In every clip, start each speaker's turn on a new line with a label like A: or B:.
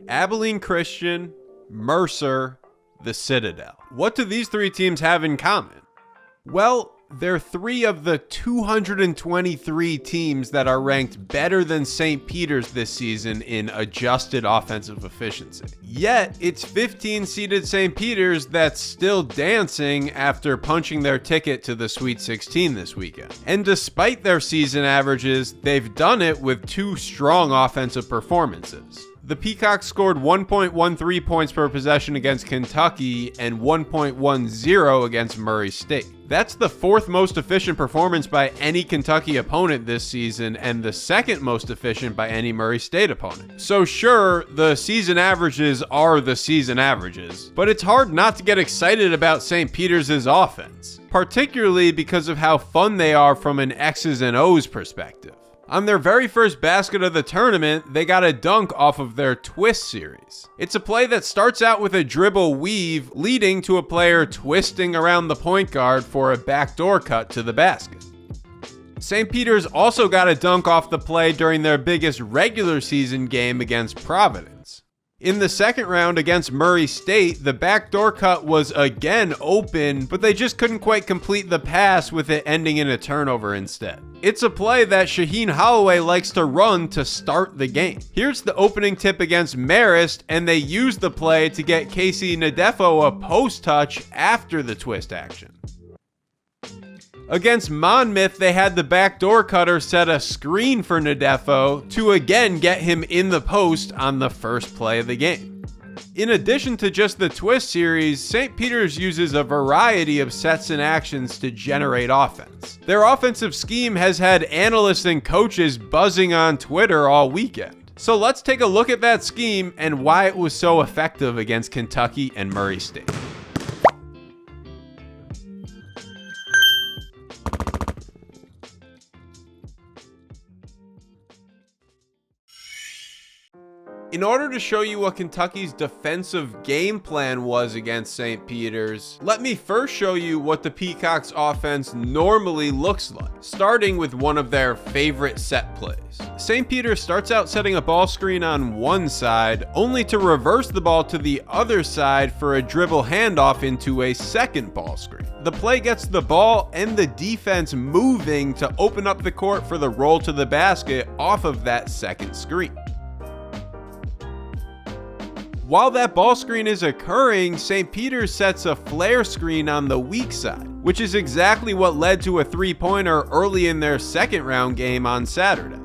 A: Abilene Christian, Mercer, the Citadel. What do these three teams have in common? Well, they're three of the 223 teams that are ranked better than St. Peter's this season in adjusted offensive efficiency. Yet, it's 15-seeded St. Peter's that's still dancing after punching their ticket to the Sweet 16 this weekend. And despite their season averages, they've done it with two strong offensive performances. The Peacocks scored 1.13 points per possession against Kentucky and 1.10 against Murray State. That's the fourth most efficient performance by any Kentucky opponent this season and the second most efficient by any Murray State opponent. So sure, the season averages are the season averages, but it's hard not to get excited about St. Peter's offense, particularly because of how fun they are from an X's and O's perspective. On their very first basket of the tournament, they got a dunk off of their twist series. It's a play that starts out with a dribble weave, leading to a player twisting around the point guard for a backdoor cut to the basket. St. Peter's also got a dunk off the play during their biggest regular season game against Providence. In the second round against Murray State, the backdoor cut was again open, but they just couldn't quite complete the pass, with it ending in a turnover instead. It's a play that Shaheen Holloway likes to run to start the game. Here's the opening tip against Marist, and they use the play to get Casey Nadefo a post touch after the twist action. Against Monmouth, they had the backdoor cutter set a screen for Nadefo to again get him in the post on the first play of the game. In addition to just the twist series, St. Peter's uses a variety of sets and actions to generate offense. Their offensive scheme has had analysts and coaches buzzing on Twitter all weekend. So let's take a look at that scheme and why it was so effective against Kentucky and Murray State. In order to show you what Kentucky's defensive game plan was against St. Peter's, let me first show you what the Peacocks offense normally looks like, starting with one of their favorite set plays. St. Peter's starts out setting a ball screen on one side, only to reverse the ball to the other side for a dribble handoff into a second ball screen. The play gets the ball and the defense moving to open up the court for the roll to the basket off of that second screen. While that ball screen is occurring, St. Peter's sets a flare screen on the weak side, which is exactly what led to a three-pointer early in their second round game on Saturday.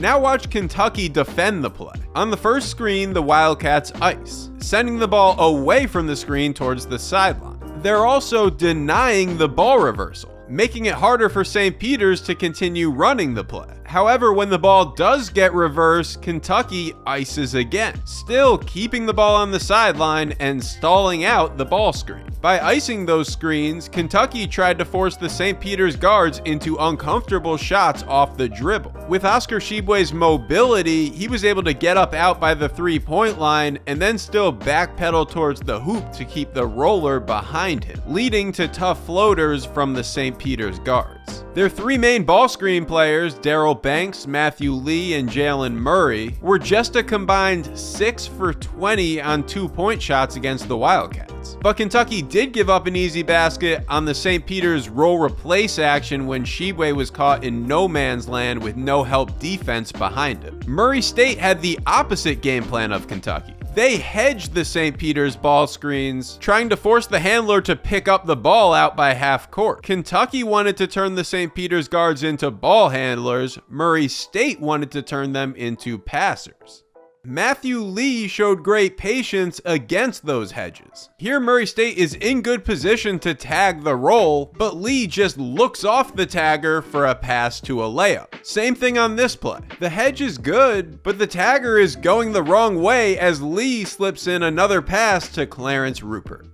A: Now watch Kentucky defend the play. On the first screen, the Wildcats ice, sending the ball away from the screen towards the sideline. They're also denying the ball reversal, making it harder for St. Peter's to continue running the play. However, when the ball does get reversed, Kentucky ices again, still keeping the ball on the sideline and stalling out the ball screen. By icing those screens, Kentucky tried to force the St. Peter's guards into uncomfortable shots off the dribble. With Oscar Tshiebwe's mobility, he was able to get up out by the three-point line and then still backpedal towards the hoop to keep the roller behind him, leading to tough floaters from the St. Peter's guards. Their three main ball screen players, Daryl Banks, Matthew Lee, and Jalen Murray, were just a combined 6 for 20 on two-point shots against the Wildcats. But Kentucky did give up an easy basket on the St. Peter's roll-replace action when Tshiebwe was caught in no man's land with no help defense behind him. Murray State had the opposite game plan of Kentucky. They hedged the St. Peter's ball screens, trying to force the handler to pick up the ball out by half court. Kentucky wanted to turn the St. Peter's guards into ball handlers. Murray State wanted to turn them into passers. Matthew Lee showed great patience against those hedges. Here Murray State is in good position to tag the roll, but Lee just looks off the tagger for a pass to a layup. Same thing on this play. The hedge is good, but the tagger is going the wrong way as Lee slips in another pass to Clarence Rupert.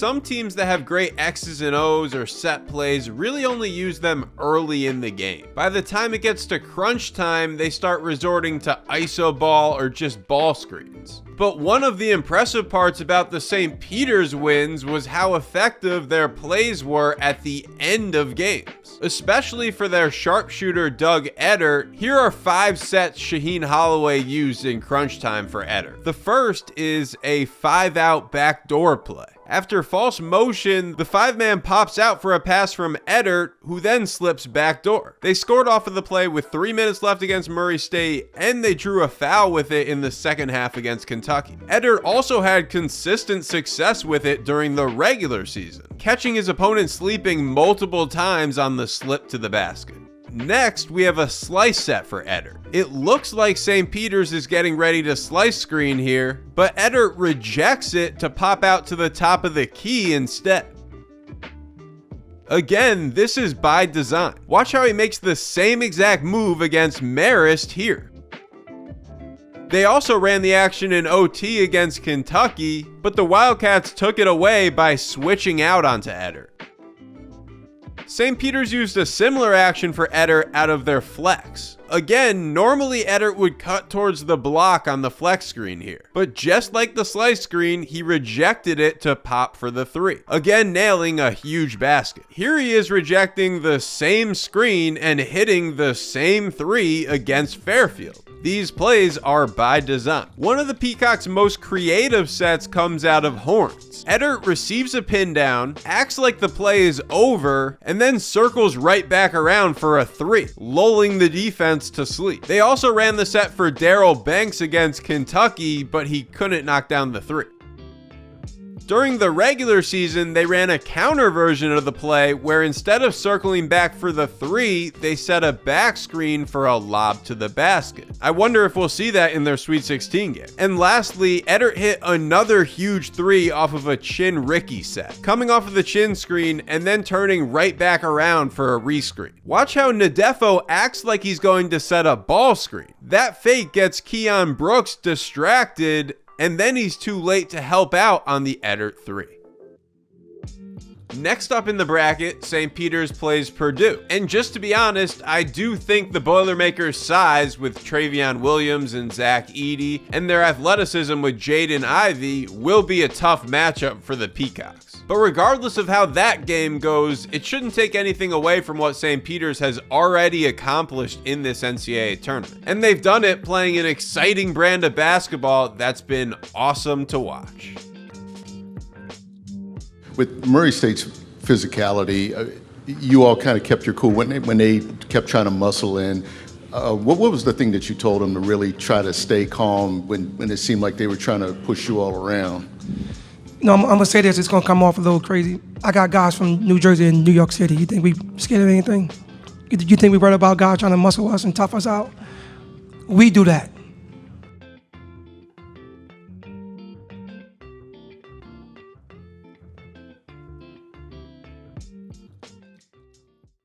A: some teams that have great X's and O's or set plays really only use them early in the game. By the time it gets to crunch time, they start resorting to iso ball or just ball screens. But one of the impressive parts about the St. Peter's wins was how effective their plays were at the end of games. Especially for their sharpshooter Doug Eder, here are 5 sets Shaheen Holloway used in crunch time for Eder. The first is a 5-out backdoor play. After false motion, the 5-man pops out for a pass from Eder, who then slips backdoor. They scored off of the play with 3 minutes left against Murray State, and they drew a foul with it in the second half against Kentucky. Eder also had consistent success with it during the regular season, catching his opponent sleeping multiple times on the slip to the basket. Next, we have a slice set for Eder. It looks like St. Peter's is getting ready to slice screen here, but Eder rejects it to pop out to the top of the key instead. Again, this is by design. Watch how he makes the same exact move against Marist here. They also ran the action in OT against Kentucky, but the Wildcats took it away by switching out onto Eder. St. Peter's used a similar action for Eder out of their flex. Again, normally Eder would cut towards the block on the flex screen here, but just like the slice screen, he rejected it to pop for the 3. Again, nailing a huge basket. Here he is rejecting the same screen and hitting the same 3 against Fairfield. These plays are by design. One of the Peacock's most creative sets comes out of horns. Eder receives a pin down, acts like the play is over, and then circles right back around for a 3, lulling the defense to sleep. They also ran the set for Daryl Banks against Kentucky, but he couldn't knock down the 3. During the regular season, they ran a counter version of the play where instead of circling back for the 3, they set a back screen for a lob to the basket. I wonder if we'll see that in their Sweet 16 game. And lastly, Eder hit another huge 3 off of a chin Ricky set, coming off of the chin screen and then turning right back around for a rescreen. Watch how Nadefo acts like he's going to set a ball screen. That fake gets Keon Brooks distracted, and then he's too late to help out on the Eder 3. Next up in the bracket, St. Peter's plays Purdue. And just to be honest, I do think the Boilermakers' size with Travion Williams and Zach Edey and their athleticism with Jaden Ivey will be a tough matchup for the Peacocks. But regardless of how that game goes, it shouldn't take anything away from what St. Peter's has already accomplished in this NCAA tournament. And they've done it playing an exciting brand of basketball that's been awesome to watch.
B: With Murray State's physicality, you all kind of kept your cool when they kept trying to muscle in. What was the thing that you told them to really try to stay calm when it seemed like they were trying to push you all around?
C: No, I'm gonna say this. It's gonna come off a little crazy. I got guys from New Jersey and New York City. You think we scared of anything? You think we worried about guys trying to muscle us and tough us out? We do that.